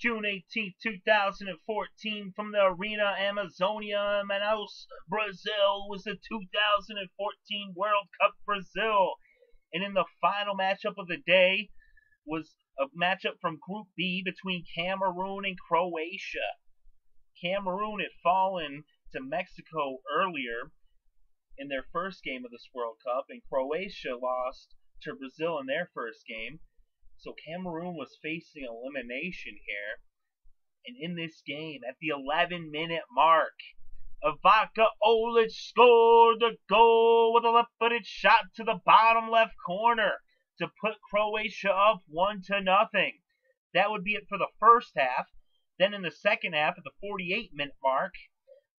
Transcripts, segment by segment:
June 18th, 2014, from the Arena Amazonia in Manaus, Brazil, was the 2014 World Cup Brazil. And in the final matchup of the day was a matchup from Group B between Cameroon and Croatia. Cameroon had fallen to Mexico earlier in their first game of this World Cup, and Croatia lost to Brazil in their first game. So Cameroon was facing elimination here. And in this game, at the 11-minute mark, Ivica Olic scored the goal with a left-footed shot to the bottom left corner to put Croatia up 1-0. That would be it for the first half. Then in the second half, at the 48-minute mark,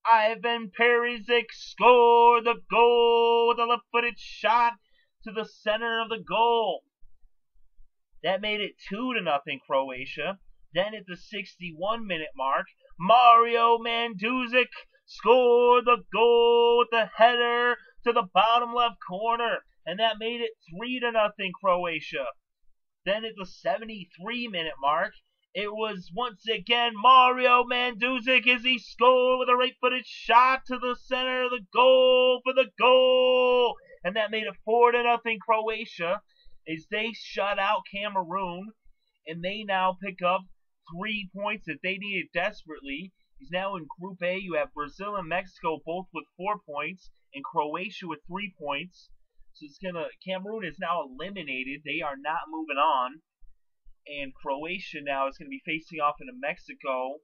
Ivan Perisic scored the goal with a left-footed shot to the center of the goal. That made it 2-0 Croatia. Then at the 61-minute mark, Mario Mandzukic scored the goal with the header to the bottom left corner, and that made it 3-0 Croatia. Then at the 73-minute mark, it was once again Mario Mandzukic as he scored with a right-footed shot to the center of the goal for the goal, and that made it 4-0 Croatia as they shut out Cameroon, and they now pick up 3 points that they needed desperately. He's now in Group A. You have Brazil and Mexico both with 4 points, and Croatia with 3 points. So Cameroon is now eliminated. They are not moving on. And Croatia now is going to be facing off into Mexico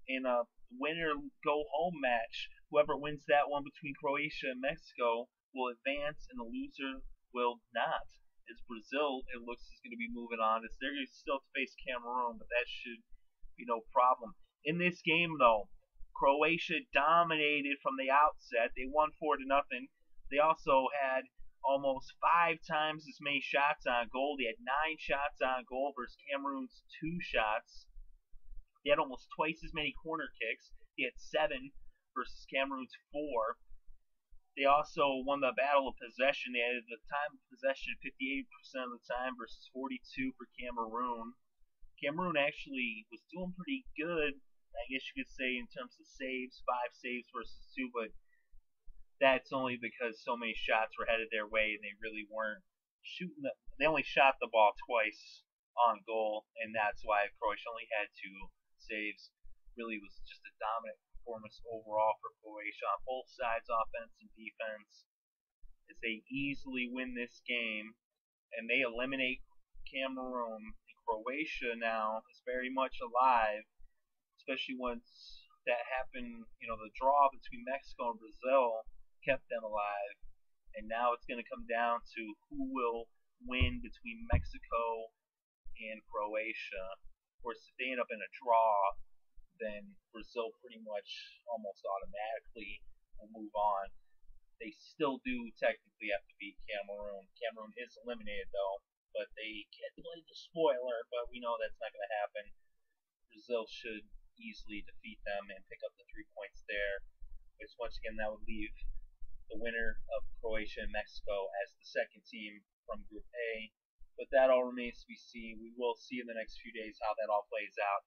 in a winner-go-home match. Whoever wins that one between Croatia and Mexico will advance, and the loser will not. As Brazil, it looks, is going to be moving on. They're going to still face Cameroon, but that should be no problem. In this game, though, Croatia dominated from the outset. They won 4-0. They also had almost 5 times as many shots on goal. They had 9 shots on goal versus Cameroon's 2 shots. They had almost twice as many corner kicks. They had 7 versus Cameroon's 4. They also won the battle of possession. They had the time of possession 58% of the time versus 42% for Cameroon. Cameroon actually was doing pretty good, I guess you could say, in terms of saves, 5 saves versus 2, but that's only because so many shots were headed their way and they really weren't shooting. They only shot the ball twice on goal, and that's why Croatia only had 2 saves. Really was just a dominant performance overall for Croatia on both sides, offense and defense, as they easily win this game and they eliminate Cameroon. And Croatia now is very much alive, especially once that happened. The draw between Mexico and Brazil kept them alive, and now it's going to come down to who will win between Mexico and Croatia. Of course, if they end up in a draw, then Brazil pretty much almost automatically will move on. They still do technically have to beat Cameroon. Cameroon is eliminated, though, but they can't play the spoiler, but we know that's not going to happen. Brazil should easily defeat them and pick up the 3 points there, which once again that would leave the winner of Croatia and Mexico as the second team from Group A. But that all remains to be seen. We will see in the next few days how that all plays out.